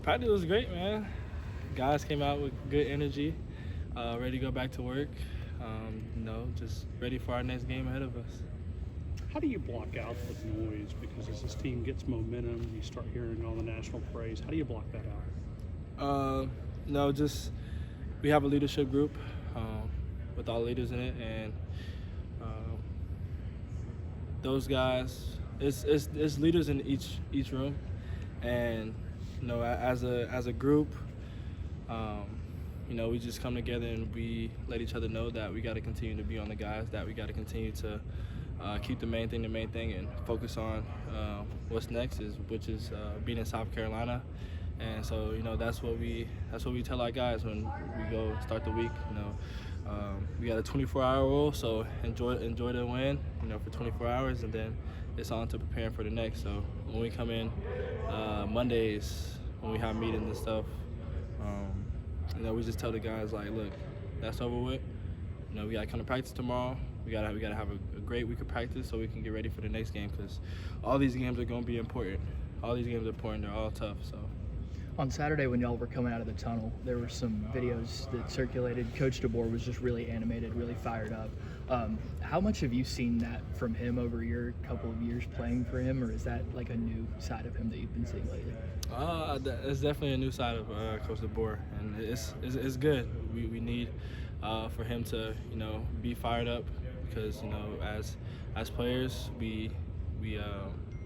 Practice was great, man. Guys came out with good energy, ready to go back to work. Just ready for our next game ahead of us. How do you block out the noise? Because as this team gets momentum, you start hearing all the national praise. How do you block that out? We have a leadership group with all leaders in it, and those guys, it's leaders in each room, and as a group, we just come together and we let each other know that we got to continue to be on the guys, that we got to continue to keep the main thing, and focus on what's next, which is being in South Carolina. And so, that's what we tell our guys when we go start the week. We got a 24-hour rule, so enjoy the win, for 24 hours, and then it's on to preparing for the next. So when we come in Mondays, when we have meetings and stuff, we just tell the guys, like, look, that's over with. We got to come to practice tomorrow. We gotta have a great week of practice so we can get ready for the next game, because all these games are going to be important. All these games are important. They're all tough. So. On Saturday, when y'all were coming out of the tunnel, there were some videos that circulated. Coach DeBoer was just really animated, really fired up. How much have you seen that from him over your couple of years playing for him, or is that like a new side of him that you've been seeing lately? It's definitely a new side of Coach DeBoer, and it's good. We need for him to be fired up, because as players we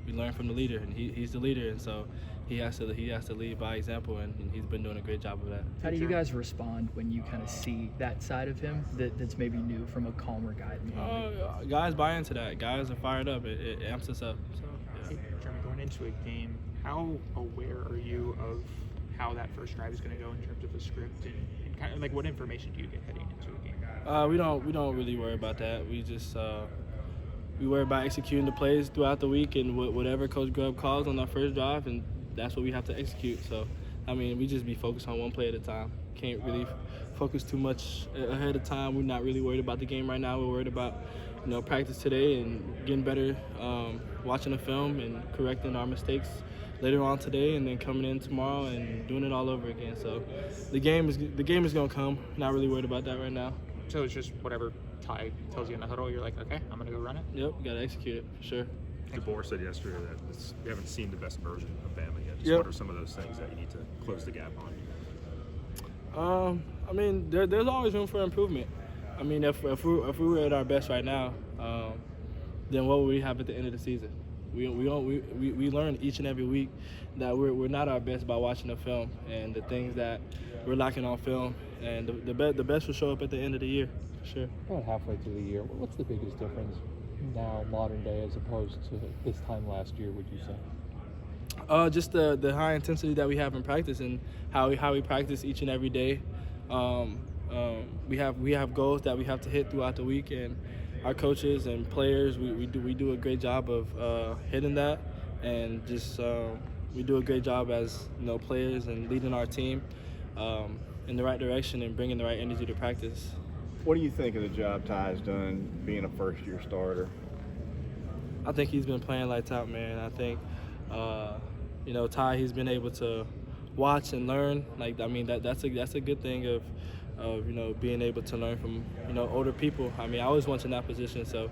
learn from the leader, and he's the leader, and so he has to lead by example, and he's been doing a great job of that. How do you guys respond when you kind of see that side of him that's maybe new from a calmer guy in the moment? Guys buy into that. Guys are fired up. It amps us up. So, yeah. Hey, Germie, going into a game, how aware are you of how that first drive is going to go in terms of the script, and kind of like what information do you get heading into a game? We don't really worry about that. We just we worry about executing the plays throughout the week, and whatever Coach Grubb calls on our first drive, and that's what we have to execute. So, we just be focused on one play at a time. Can't really focus too much ahead of time. We're not really worried about the game right now. We're worried about, practice today and getting better, watching the film and correcting our mistakes later on today, and then coming in tomorrow and doing it all over again. So, the game is going to come. Not really worried about that right now. So it's just whatever Ty tells you in the huddle, you're like, okay, I'm going to go run it? Yep, we got to execute it, for sure. DeBoer said yesterday that we haven't seen the best version of Bama yet. Yep. What are some of those things that you need to close the gap on? There's always room for improvement. If we were at our best right now, then what would we have at the end of the season? We learn each and every week that we're not our best by watching the film, and the things that we're lacking on film, and the best will show up at the end of the year, for sure. About halfway through the year, what's the biggest difference now, modern day, as opposed to this time last year, would you say? Just the high intensity that we have in practice, and how we practice each and every day. We have goals that we have to hit throughout the week, and our coaches and players, we do a great job of hitting that, and just we do a great job as players and leading our team in the right direction and bringing the right energy to practice. What do you think of the job Ty's done being a first-year starter? I think he's been playing lights out, man. I think Ty, he's been able to watch and learn. That's a good thing of being able to learn from older people. I always wanted in that position, so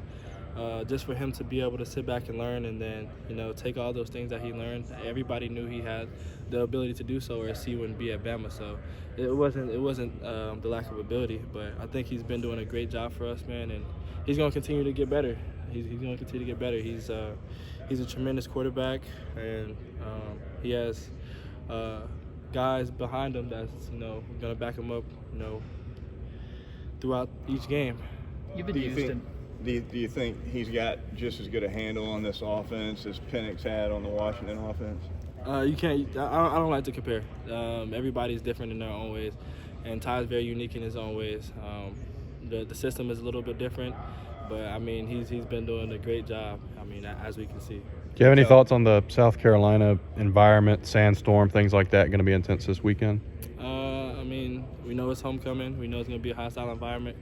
just for him to be able to sit back and learn, and then take all those things that he learned. Everybody knew he had the ability to do so, or else he wouldn't be at Bama. So it wasn't the lack of ability, but I think he's been doing a great job for us, man, and he's going to continue to get better. He's going to continue to get better. He's a tremendous quarterback, and he has guys behind him that's going to back him up throughout each game. You've been used him. Do you think he's got just as good a handle on this offense as Penix had on the Washington offense? You can't. I don't like to compare. Everybody's different in their own ways, and Ty's very unique in his own ways. The system is a little bit different, but he's been doing a great job. As we can see. Do you have any thoughts on the South Carolina environment, sandstorm, things like that, going to be intense this weekend? We know it's homecoming. We know it's going to be a hostile environment,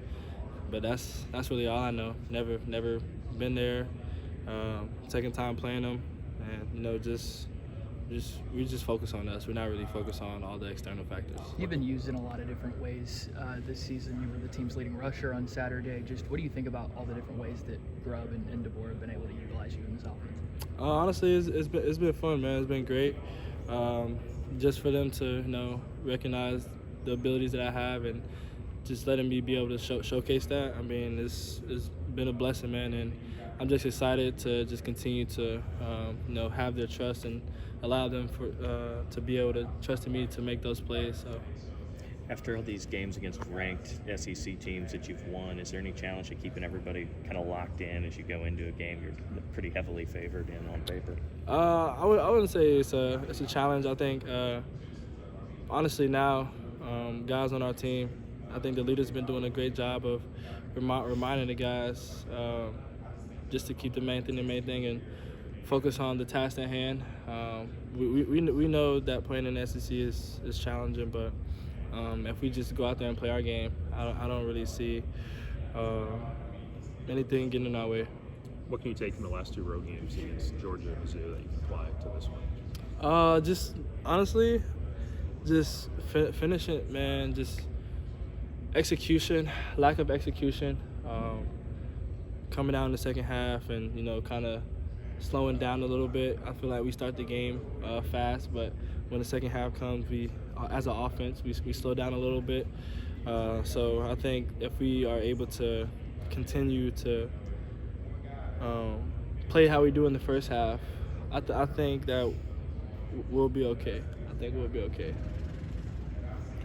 but that's really all I know. Never been there. Second time playing them, and just we just focus on us. We're not really focused on all the external factors. You've been used in a lot of different ways this season. You were the team's leading rusher on Saturday. Just what do you think about all the different ways that Grubb and DeBoer have been able to utilize you in this offense? Honestly, it's been fun, man. It's been great. Just for them to recognize the abilities that I have and just letting me be able to showcase that. I mean, it's been a blessing, man, and I'm just excited to just continue to have their trust and allow them to be able to trust in me to make those plays. So. After all these games against ranked SEC teams that you've won, is there any challenge to keeping everybody kind of locked in as you go into a game you're pretty heavily favored in on paper? I wouldn't say it's a challenge. I think honestly now, guys on our team, I think the leader's been doing a great job of reminding the guys just to keep the main thing and focus on the task at hand. We know that playing in the SEC is challenging, but if we just go out there and play our game, I don't really see anything getting in our way. What can you take from the last two road games against Georgia and Mizzou that you can apply to this one? Just honestly, just finish it, man. Just execution, lack of execution, coming out in the second half and kind of slowing down a little bit. I feel like we start the game fast, but when the second half comes, we as an offense we slow down a little bit. So I think if we are able to continue to play how we do in the first half, I think that we'll be okay. I think we'll be okay.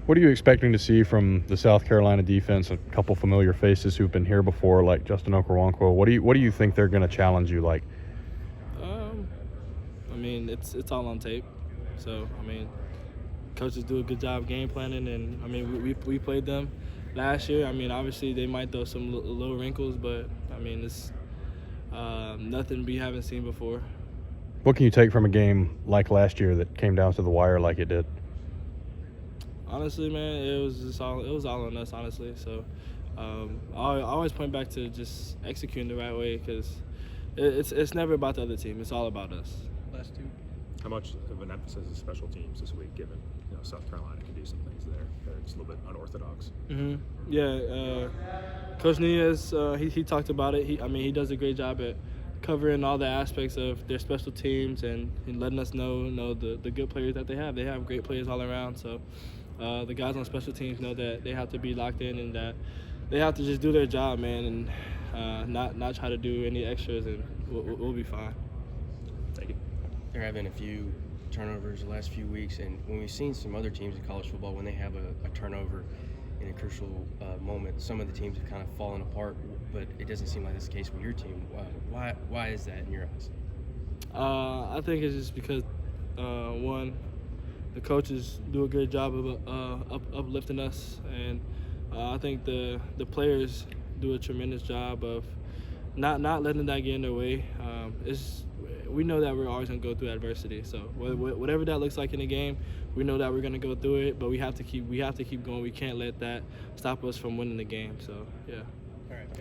What are you expecting to see from the South Carolina defense? A couple familiar faces who've been here before, like Justin Okoronkwo. What do you think they're going to challenge you like? I mean, it's all on tape. So I mean, coaches do a good job game planning, and I mean we played them last year. I mean, obviously they might throw some little wrinkles, but I mean it's nothing we haven't seen before. What can you take from a game like last year that came down to the wire like it did? Honestly, man, it was all on us, honestly. So I always point back to just executing the right way, because it's never about the other team. It's all about us. Last two. How much of an emphasis is special teams this week, given South Carolina can do some things there that are just a little bit unorthodox? Mm-hmm. Yeah, Coach Nias, he talked about it. He does a great job at covering all the aspects of their special teams and letting us know the good players that they have. They have great players all around. So the guys on special teams know that they have to be locked in and that they have to just do their job, man, and not try to do any extras, and we'll be fine. Thank you. There have been a few turnovers the last few weeks, and when we've seen some other teams in college football, when they have a turnover in a crucial moment, some of the teams have kind of fallen apart, but it doesn't seem like that's the case with your team. Why is that in your eyes? I think it's just because, one, the coaches do a good job of uplifting us, and I think the players do a tremendous job of not letting that get in their way. We know that we're always going to go through adversity. So whatever that looks like in the game, we know that we're going to go through it, but we have to keep going. We can't let that stop us from winning the game. So, yeah.